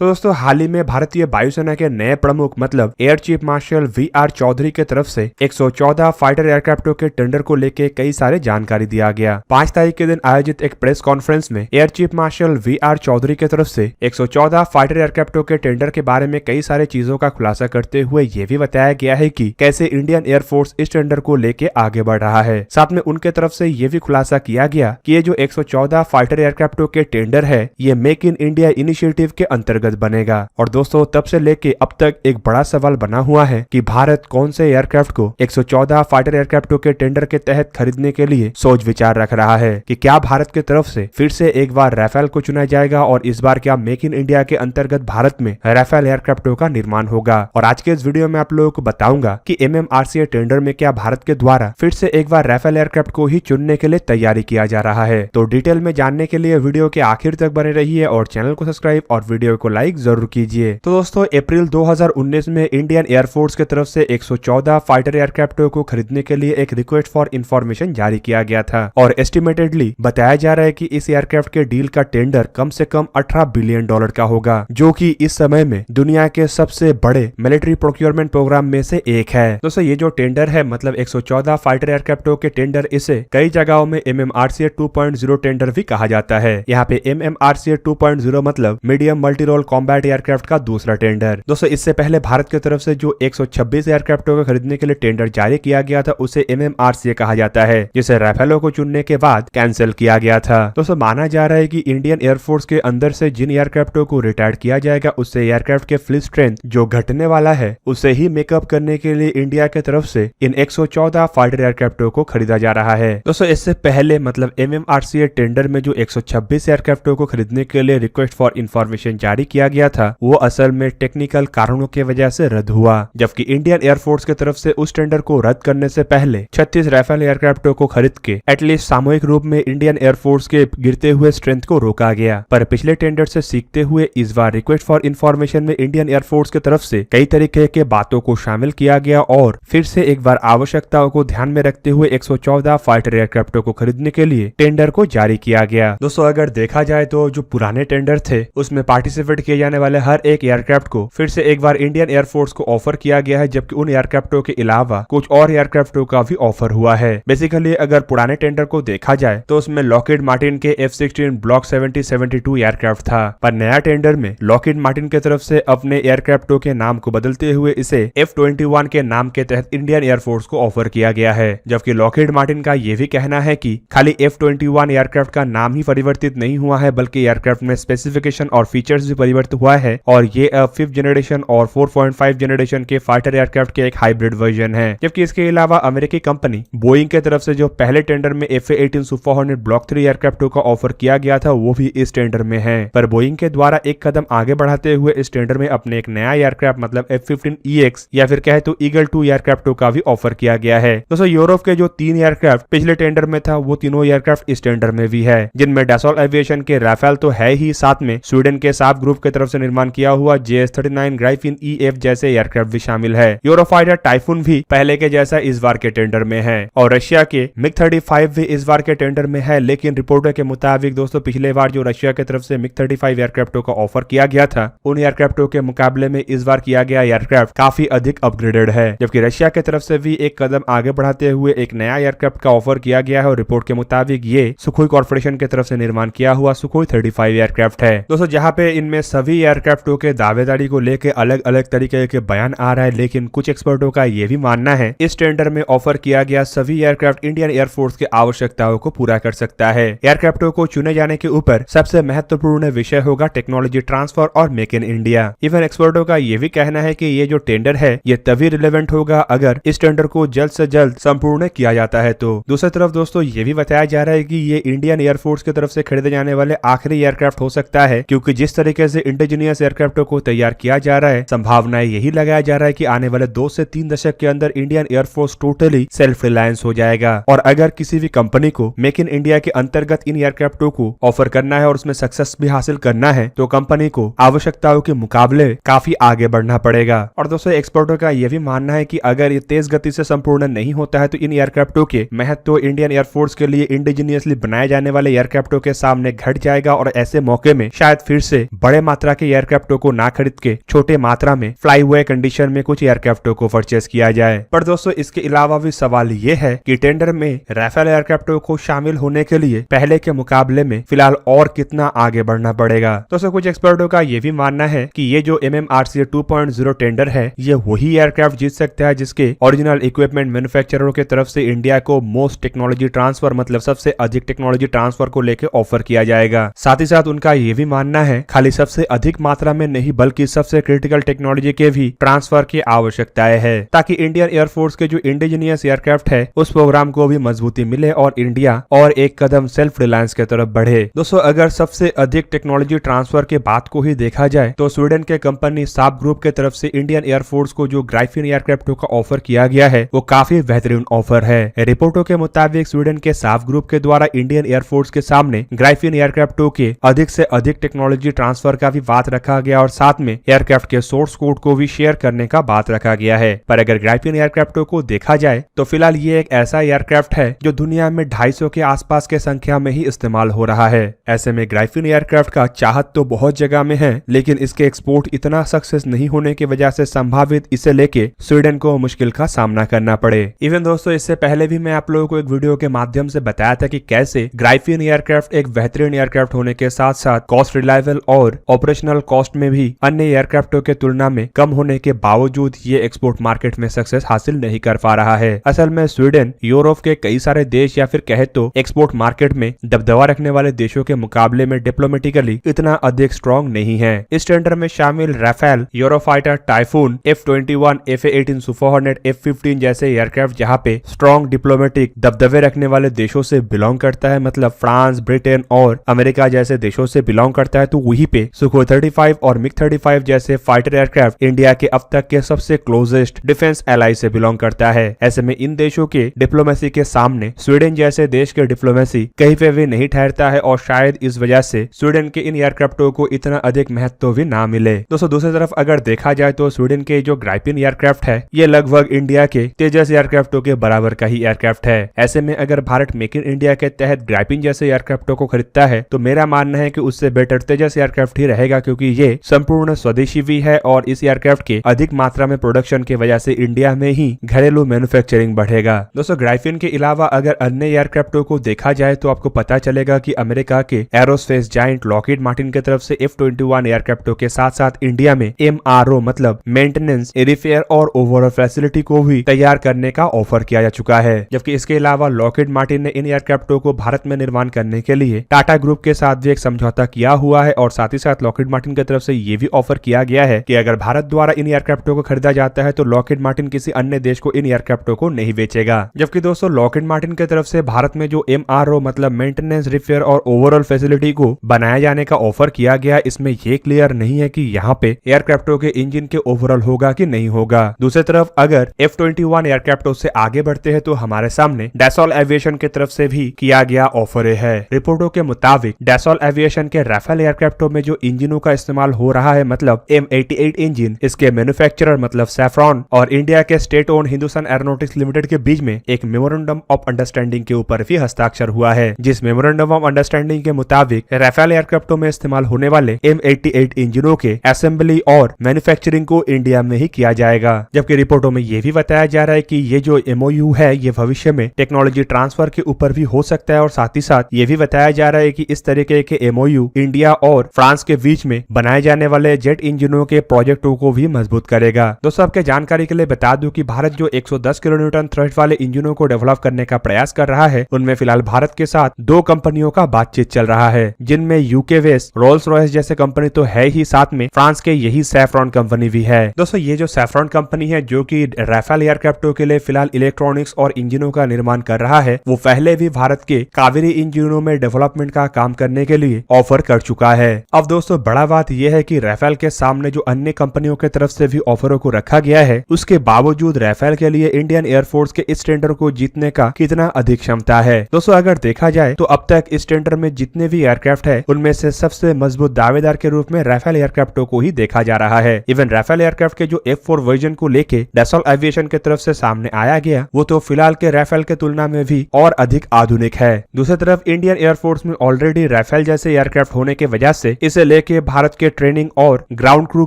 तो दोस्तों हाल ही में भारतीय वायुसेना के नए प्रमुख मतलब air chief marshal V R. Chaudhari की तरफ से 114 फाइटर एयरक्राफ्टों के टेंडर को लेकर कई सारे जानकारी दिया गया। 5 तारीख के दिन आयोजित एक प्रेस कॉन्फ्रेंस में air chief marshal V R. Chaudhari की तरफ से 114 फाइटर एयरक्राफ्टों के टेंडर के बारे में कई सारे चीजों का खुलासा करते हुए ये भी बताया गया है कि कैसे इंडियन एयरफोर्स इस टेंडर को लेके आगे बढ़ रहा है। साथ में उनके तरफ से ये भी खुलासा किया गया कि ये जो 114 फाइटर एयरक्राफ्टों के टेंडर है ये मेक इन इंडिया इनिशिएटिव के अंतर्गत बनेगा। और दोस्तों तब से लेके अब तक एक बड़ा सवाल बना हुआ है कि भारत कौन से एयरक्राफ्ट को 114 फाइटर एयरक्राफ्टों के टेंडर के तहत खरीदने के लिए सोच विचार रख रहा है कि क्या भारत की तरफ से फिर से एक बार राफेल को चुना जाएगा और इस बार क्या मेक इन इंडिया के अंतर्गत भारत में राफेल एयरक्राफ्टों का निर्माण होगा। और आज के इस वीडियो में आप लोगों को बताऊंगा कि MMRCA टेंडर में क्या भारत के द्वारा फिर से एक बार राफेल एयरक्राफ्ट को ही चुनने के लिए तैयारी किया जा रहा है। तो डिटेल में जानने के लिए वीडियो के आखिर तक बने रहिए और चैनल को सब्सक्राइब और वीडियो को लाइक जरूर कीजिए। तो दोस्तों अप्रैल 2019 में इंडियन एयरफोर्स की तरफ से 114 फाइटर एयरक्राफ्टों को खरीदने के लिए एक रिक्वेस्ट फॉर इंफॉर्मेशन जारी किया गया था और एस्टिमेटेडली बताया जा रहा है कि इस एयरक्राफ्ट के डील का टेंडर कम से कम $18 बिलियन का होगा, जो कि इस समय में दुनिया के सबसे बड़े मिलिट्री प्रोक्योरमेंट प्रोग्राम में से एक है। दोस्तों ये जो टेंडर है मतलब 114 फाइटर एयरक्राफ्टों के टेंडर, इसे कई जगहों में MMRCA 2.0 टेंडर भी कहा जाता है। यहाँ पे MMRCA 2.0 मतलब medium multi role combat aircraft का दूसरा टेंडर। दोस्तों इससे पहले भारत की तरफ से जो 126 एयरक्राफ्टों को खरीदने के लिए टेंडर जारी किया गया था उसे MMRCA कहा जाता है, जिसे राफेलों को चुनने के बाद कैंसिल किया गया था। दोस्तों माना जा रहा है कि इंडियन एयरफोर्स के अंदर से जिन एयरक्राफ्टों को रिटायर किया जाएगा उससे एयरक्राफ्ट के फ्लीट स्ट्रेंथ जो घटने वाला है उसे ही मेकअप करने के लिए इंडिया की तरफ से इन 114 फाइटर एयरक्राफ्टों को खरीदा जा रहा है। दोस्तों इससे पहले मतलब MMRCA टेंडर में जो 126 एयरक्राफ्टों को खरीदने के लिए रिक्वेस्ट फॉर इंफॉर्मेशन जारी किया गया था वो असल में टेक्निकल कारणों की वजह से रद्द हुआ, जबकि इंडियन एयरफोर्स की तरफ से उस टेंडर को रद्द करने से पहले 36 राफेल एयरक्राफ्टों को खरीद के एटलीस्ट सामूहिक रूप में इंडियन एयरफोर्स के गिरते हुए स्ट्रेंथ को रोका गया। पर पिछले टेंडर से सीखते हुए इस बार रिक्वेस्ट फॉर इंफॉर्मेशन में इंडियन एयरफोर्स की तरफ से कई तरीके के बातों को शामिल किया गया और फिर से एक बार आवश्यकताओं को ध्यान में रखते हुए 114 फाइटर एयरक्राफ्टों को खरीदने के लिए टेंडर को जारी किया गया। दोस्तों अगर देखा जाए तो जो पुराने टेंडर थे उसमें पार्टिसिपेट किए जाने वाले हर एक एयरक्राफ्ट को फिर से एक बार इंडियन एयरफोर्स को ऑफर किया गया है, जबकि उन एयरक्राफ्टों के अलावा कुछ और एयरक्राफ्टों का भी ऑफर हुआ है। बेसिकली अगर पुराने टेंडर को देखा जाए तो उसमें लॉकहीड मार्टिन के F-16 ब्लॉक 70-72 एयरक्राफ्ट था, पर नया टेंडर में लॉकहीड मार्टिन की तरफ से अपने एयरक्राफ्टों के नाम को बदलते हुए इसे F-21 के नाम के तहत इंडियन एयरफोर्स को ऑफर किया गया है। जबकि लॉकहीड मार्टिन का यह भी कहना है कि खाली F-21 एयरक्राफ्ट का नाम ही परिवर्तित नहीं हुआ है बल्कि एयरक्राफ्ट में स्पेसिफिकेशन और फीचर्स भी परिवर्तित हुआ है और ये 5th जनरेशन और 4.5 जनरेशन के फाइटर एयरक्राफ्ट के एक हाइब्रिड वर्जन है। जबकि इसके अलावा अमेरिकी कंपनी बोइंग की तरफ से जो पहले टेंडर में FA-18 सुपर हॉर्नेट ब्लॉक 3 एयरक्राफ्टों का ऑफर किया गया था वो भी इस टेंडर में है, पर बोइंग के द्वारा एक कदम आगे बढ़ाते हुए इस टेंडर में अपने एक नया एयरक्राफ्ट मतलब F-15EX या फिर कहे तो ईगल 2 एयरक्राफ्टों का भी ऑफर किया गया है। दोस्तों यूरोप के जो 3 एयरक्राफ्ट पिछले टेंडर में था वो तीनों एयरक्राफ्ट इस टेंडर में भी है, जिनमें डैसॉल्ट एविएशन के राफेल तो है ही, साथ में स्वीडन के साफ ग्रुप की तरफ से निर्माण किया हुआ JS-39 ग्राइफिन EF जैसे एयरक्राफ्ट भी शामिल है। यूरोफाइटर टाइफून भी पहले के जैसा इस बार के टेंडर में है और रशिया के MiG-35 भी इस बार के टेंडर में है, लेकिन रिपोर्टों के मुताबिक दोस्तों पिछले बार जो रशिया की तरफ से MiG-35 एयरक्राफ्टों का ऑफर किया गया था उन एयरक्राफ्टों के मुकाबले में इस बार किया गया एयरक्राफ्ट काफी अधिक अपग्रेडेड है, जबकि रशिया की तरफ से भी एक कदम आगे बढ़ाते हुए एक नया एयरक्राफ्ट का ऑफर किया गया है और रिपोर्ट के मुताबिक ये सुखोई कॉर्पोरेशन की तरफ से निर्माण किया हुआ सुखोई 35 एयरक्राफ्ट है। दोस्तों जहाँ पे इनमें सभी एयरक्राफ्टों के दावेदारी को लेकर अलग अलग तरीके के बयान आ रहा है, लेकिन कुछ एक्सपर्टों का यह भी मानना है इस टेंडर में ऑफर किया गया सभी एयरक्राफ्ट इंडियन एयरफोर्स की आवश्यकताओं को पूरा कर सकता है। एयरक्राफ्टों को चुने जाने के ऊपर सबसे महत्वपूर्ण विषय होगा टेक्नोलॉजी ट्रांसफर और मेक इन इंडिया। इवन एक्सपर्टों का यह भी कहना है कि ये जो टेंडर है ये तभी रिलेवेंट होगा अगर इस टेंडर को जल्द से जल्द संपूर्ण किया जाता है। तो दूसरी तरफ दोस्तों ये भी बताया जा रहा है कि ये इंडियन एयरफोर्स की तरफ से खरीदे जाने वाले आखिरी एयरक्राफ्ट हो सकता है, क्योंकि जिस तरीके से इंडिजीनियस एयरक्राफ्टों को तैयार किया जा रहा है संभावना यही लगाया जा रहा है कि आने वाले 2 से 3 दशक के अंदर Indian air force totally self reliance हो जाएगा। और अगर किसी भी कंपनी को मेक इन इंडिया के अंतर्गत इन एयरक्राफ्टों को ऑफर करना है और उसमें सक्सेस भी हासिल करना है तो कंपनी को आवश्यकताओं के मुकाबले काफी आगे बढ़ना पड़ेगा। और दोस्तों एक्सपर्टों का यह भी मानना है कि अगर ये तेज गति से संपूर्ण नहीं होता है तो इन एयरक्राफ्टों के महत्व इंडियन एयरफोर्स के लिए इंडिजीनियसली बनाए जाने वाले एयरक्राफ्टों के सामने घट जाएगा और ऐसे मौके में शायद फिर से बड़े मात्रा के एयरक्राफ्टों को ना खरीद के छोटे मात्रा में फ्लाई हुए कंडीशन में कुछ एयरक्राफ्टों को परचेस किया जाए। पर दोस्तों इसके अलावा भी सवाल ये है कि टेंडर में राफेल एयरक्राफ्टों को शामिल होने के लिए पहले के मुकाबले में फिलहाल और कितना आगे बढ़ना पड़ेगा। दोस्तों कुछ एक्सपर्टों का ये भी मानना है कि ये जो MMRCA 2.0 टेंडर है ये वही एयरक्राफ्ट जीत सकता है जिसके ओरिजिनल इक्विपमेंट मैन्युफैक्चररों की तरफ से इंडिया को मोस्ट टेक्नोलॉजी ट्रांसफर मतलब सबसे अधिक टेक्नोलॉजी ट्रांसफर को लेकर ऑफर किया जाएगा। साथ ही साथ उनका ये भी मानना है खाली सबसे अधिक मात्रा में नहीं बल्कि सबसे क्रिटिकल टेक्नोलॉजी के भी ट्रांसफर की आवश्यकताएं है ताकि इंडियन एयरफोर्स के जो इंडिजिनियस एयरक्राफ्ट है उस प्रोग्राम को भी मजबूती मिले और इंडिया और एक कदम सेल्फ रिलायंस की तरफ बढ़े। दोस्तों अगर सबसे अधिक टेक्नोलॉजी ट्रांसफर के बात को ही देखा जाए तो स्वीडन के कंपनी साब ग्रुप के तरफ से इंडियन एयरफोर्स को जो ग्राइफिन एयरक्राफ्टों का ऑफर किया गया है वो काफी बेहतरीन ऑफर है। रिपोर्टों के मुताबिक स्वीडन के साब ग्रुप के द्वारा इंडियन एयरफोर्स के सामने ग्राइफिन एयरक्राफ्टों के अधिक से अधिक टेक्नोलॉजी ट्रांसफर का भी बात रखा गया और साथ में एयरक्राफ्ट के सोर्स कोड को भी शेयर करने का बात रखा गया है। पर अगर ग्राइफिन एयरक्राफ्टों को देखा जाए तो फिलहाल ये एक ऐसा एयरक्राफ्ट है जो दुनिया में 250 के आसपास के संख्या में ही इस्तेमाल हो रहा है। ऐसे में ग्राइफिन एयरक्राफ्ट का चाहत तो बहुत जगह में है लेकिन इसके एक्सपोर्ट इतना सक्सेस नहीं होने की वजह से संभावित इसे लेके स्वीडन को मुश्किल का सामना करना पड़े। इवन दोस्तों इससे पहले भी मैं आप लोगों को एक वीडियो के माध्यम से बताया था कि कैसे ग्राइफिन एयरक्राफ्ट एक बेहतरीन एयरक्राफ्ट होने के साथ साथ कॉस्ट रिलायबल और ऑपरेशनल कॉस्ट में भी अन्य एयरक्राफ्टों के तुलना में कम होने के बावजूद ये एक्सपोर्ट मार्केट में सक्सेस हासिल नहीं कर पा रहा है। असल में स्वीडन यूरोप के कई सारे देश या फिर कहे तो एक्सपोर्ट मार्केट में दबदबा रखने वाले देशों के मुकाबले में डिप्लोमेटिकली इतना अधिक स्ट्रॉन्ग नहीं है। इस टेंडर में शामिल Rafale, Eurofighter, typhoon, F-21, FA-18 super 100, F-15 जैसे एयरक्राफ्ट जहाँ पे स्ट्रॉन्ग डिप्लोमेटिक दबदबे रखने वाले देशों से बिलोंग करता है मतलब फ्रांस, ब्रिटेन और अमेरिका जैसे देशों से बिलोंग करता है तो वहीं पे सुखोई 35 और मिग 35 जैसे फाइटर एयरक्राफ्ट इंडिया के अब तक के सबसे क्लोजेस्ट डिफेंस एलाई से बिलोंग करता है। ऐसे में इन देशों के डिप्लोमेसी के सामने स्वीडन जैसे देश के डिप्लोमेसी कहीं पे भी नहीं ठहरता है और शायद इस वजह से स्वीडन के इन एयरक्राफ्टों को इतना अधिक महत्व भी ना मिले। दोस्तों दूसरी तरफ अगर देखा जाए तो स्वीडन के जो ग्राइफिन एयरक्राफ्ट है ये लगभग इंडिया के तेजस एयरक्राफ्टों के बराबर का ही एयरक्राफ्ट है। ऐसे में अगर भारत मेक इन इंडिया के तहत ग्राइफिन जैसे एयरक्राफ्टों को खरीदता है तो मेरा मानना है कि उससे बेटर तेजस एयरक्राफ्ट ही रहेगा क्योंकि ये संपूर्ण स्वदेशी भी है और इस एयरक्राफ्ट के अधिक मात्रा में प्रोडक्शन की वजह से इंडिया में ही घरेलू मैन्युफैक्चरिंग बढ़ेगा। दोस्तों ग्राइफिन के अलावा अगर अन्य एयरक्राफ्टों को देखा जाए तो आपको पता चलेगा कि अमेरिका के एरोस्पेस जायंट लॉकहीड मार्टिन की तरफ से F-21 एयरक्राफ्टों के साथ साथ इंडिया में MRO मतलब मेंटेनेंस, रिपेयर और ओवरऑल फैसिलिटी को भी तैयार करने का ऑफर किया जा चुका है। जबकि इसके अलावा लॉकहीड मार्टिन ने इन एयरक्राफ्टों को भारत में निर्माण करने के लिए टाटा ग्रुप के साथ भी एक समझौता किया हुआ है और साथ ही साथ लॉकहीड मार्टिन की तरफ से ये भी ऑफर किया गया है कि अगर भारत द्वारा इन एयरक्राफ्टों को खरीदा जाता है तो लॉकहीड मार्टिन किसी अन्य देश को इन एयरक्राफ्टों को नहीं बेचेगा। जबकि दोस्तों लॉकहीड मार्टिन की तरफ से भारत में जो MRO मतलब मेंटेनेंस, रिपेयर और ओवरऑल फैसिलिटी को बनाया जाने का ऑफर किया गया इसमें ये क्लियर नहीं है कि यहाँ पे एयरक्राफ्टों के इंजन के ओवरऑल होगा कि नहीं होगा। दूसरी तरफ अगर F-21 एयरक्राफ्टों से आगे बढ़ते हैं तो हमारे सामने डैसॉल एविएशन की तरफ से भी किया गया ऑफर है। रिपोर्टों के मुताबिक डैसॉल एविएशन के राफेल एयरक्राफ्टों में जो इंजनों का इस्तेमाल हो रहा है मतलब M88 इंजन, इसके मैन्युफैक्चरर मतलब सैफ्रॉन और इंडिया के state own Hindustan aeronautics limited के बीच में एक मेमोरेंडम ऑफ अंडरस्टैंडिंग के ऊपर भी हस्ताक्षर हुआ है जिस मेमोरेंडम ऑफ अंडरस्टैंडिंग के मुताबिक राफेल एयरक्राफ्टों में इस्तेमाल होने वाले M88 इंजनों के असेंबली और मैन्युफैक्चरिंग को इंडिया में ही किया जाएगा। जबकि रिपोर्टों में यह भी बताया जा रहा है कि ये जो MOU है ये भविष्य में टेक्नोलॉजी ट्रांसफर के ऊपर भी हो सकता है और साथ ही साथ ये भी बताया जा रहा है कि इस तरीके के MOU इंडिया और फ्रांस के बीच में बनाए जाने वाले जेट इंजनों के प्रोजेक्टों को भी मजबूत करेगा। दोस्तों आपके जानकारी के लिए बता दूं कि भारत जो 110 किलोन्यूटन थ्रस्ट वाले इंजनों को डेवलप करने का प्रयास कर रहा है उनमें फिलहाल भारत के साथ 2 कंपनियों का बातचीत चल रहा है जिनमें यूके बेस्ड रोल्स रॉयस जैसे कंपनी तो है ही, साथ में फ्रांस के यही सैफ्रॉन कंपनी भी है। दोस्तों ये जो सैफ्रॉन कंपनी है जो कि राफेल एयरक्राफ्टों के लिए फिलहाल इलेक्ट्रॉनिक्स और इंजनों का निर्माण कर रहा है वो पहले भी भारत के कावेरी इंजनों में डेवलपमेंट का काम करने के लिए ऑफर कर चुका है। अब दोस्तों बड़ा बात यह है कि राफेल के सामने जो अन्य कंपनियों की तरफ से भी ऑफरों को रखा गया है उसके बावजूद राफेल के लिए इंडियन एयरफोर्स के इस टेंडर को जीतने का कितना अधिक क्षमता है। दोस्तों अगर देखा जाए तो अब तक इस टेंडर में जितने भी एयरक्राफ्ट है उनमें से सबसे मजबूत दावेदार के रूप में राफेल एयरक्राफ्टों को ही देखा जा रहा है। इवन राफेल एयरक्राफ्ट के जो F4 वर्जन को लेके डैसॉल एविएशन की तरफ से सामने आया गया वो तो फिलहाल के राफेल के तुलना में भी और अधिक आधुनिक है। दूसरी तरफ इंडियन एयरफोर्स में ऑलरेडी राफेल जैसे एयरक्राफ्ट होने की वजह से इसे लेके भारत के ट्रेनिंग और ग्राउंड क्रू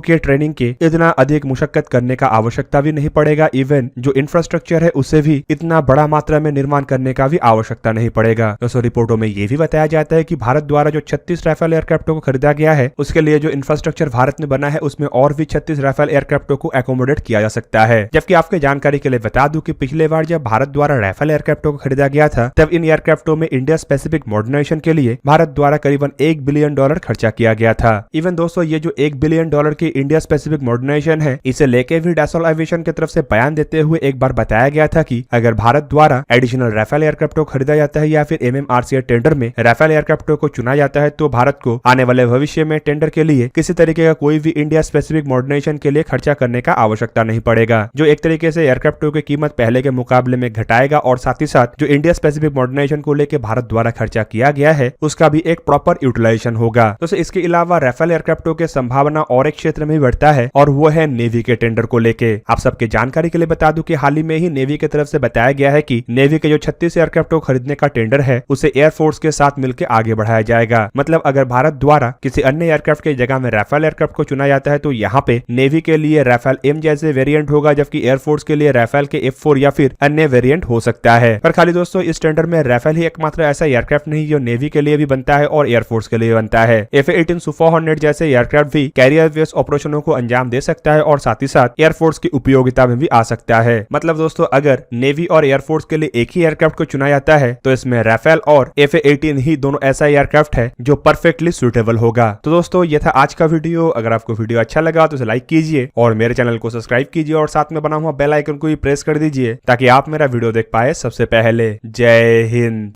के ट्रेनिंग के इतना अधिक मुशक्कत करने का आवश्यकता भी नहीं पड़ेगा। इवन जो इंफ्रास्ट्रक्चर है उसे भी इतना बड़ा मात्रा में निर्माण करने का भी आवश्यकता नहीं पड़ेगा। दोस्तों रिपोर्टों में ये भी बताया जाता है कि भारत द्वारा जो 36 राफेल एयरक्राफ्टों को खरीदा गया है उसके लिए जो इंफ्रास्ट्रक्चर भारत ने बना है उसमें और भी 36 राफेल एयरक्राफ्टों को एकोमोडेट किया जा सकता है। जबकि आपके जानकारी के लिए बता दूं कि पिछले बार जब भारत द्वारा राफेल एयरक्राफ्टों को खरीदा गया था तब इन एयरक्राफ्टों में इंडिया स्पेसिफिक मॉडर्नाइजेशन के लिए भारत द्वारा करीबन $1 बिलियन खर्चा किया गया था। इवन दोस्तों ये जो $1 बिलियन की इंडिया स्पेसिफिक मॉडर्नाइजेशन है इसे लेके भी डैसोल एविएशन की तरफ से बयान देते हुए एक बार बताया गया था कि अगर भारत द्वारा एडिशनल राफेल एयरक्राफ्ट को खरीदा जाता है या फिर MMRCA टेंडर में राफेल एयरक्राफ्ट को चुना जाता है तो भारत को आने वाले भविष्य में टेंडर के लिए किसी तरीके का कोई भी इंडिया स्पेसिफिक मॉडर्नाइजेशन के लिए खर्चा करने का आवश्यकता नहीं पड़ेगा, जो एक तरीके से एयरक्राफ्टों की कीमत पहले के मुकाबले में घटाएगा और साथ ही साथ जो इंडिया स्पेसिफिक मॉडर्नाइजेशन को लेकर भारत द्वारा खर्चा किया गया है उसका भी एक प्रॉपर यूटिलाइजेशन होगा। तो इसके अलावा राफेल एयरक्राफ्टों के संभावना और एक क्षेत्र में बढ़ता है और वो है नेवी के टेंडर को लेके। आप सबके जानकारी के लिए बता दूं कि हाल ही में ही नेवी की तरफ से बताया गया है कि नेवी के जो 36 एयरक्राफ्ट को खरीदने का टेंडर है उसे एयरफोर्स के साथ मिलकर आगे बढ़ाया जाएगा। मतलब अगर भारत द्वारा किसी अन्य एयरक्राफ्ट की जगह में राफेल एयरक्राफ्ट को चुना जाता है तो यहाँ पे नेवी के लिए राफेल M जैसे वेरिएंट होगा, जबकि एयरफोर्स के लिए राफेल के F4 या फिर अन्य वेरिएंट हो सकता है। पर खाली दोस्तों इस टेंडर में राफेल ही एकमात्र ऐसा एयरक्राफ्ट नहीं जो नेवी के लिए भी बनता है और एयरफोर्स के लिए बनता है। F-18 सुपर हॉर्नेट जैसे एयरक्राफ्ट भी कैरियर बेस्ड ऑपरेशनों को अंजाम दे सकता है और साथ ही साथ एयरफोर्स की उपयोगिता में भी आ सकता है। मतलब दोस्तों अगर नेवी और एयरफोर्स के लिए एक ही एयरक्राफ्ट को चुना जाता है तो इसमें राफेल और F-18 ही दोनों ऐसा एयरक्राफ्ट है जो परफेक्टली सुटेबल होगा। तो दोस्तों ये था आज का वीडियो। अगर आपको वीडियो अच्छा लगा तो इसे लाइक कीजिए और मेरे चैनल को सब्सक्राइब कीजिए और साथ में बना हुआ बेल आइकन को भी प्रेस कर दीजिए ताकि आप मेरा वीडियो देख पाए सबसे पहले। जय हिंद।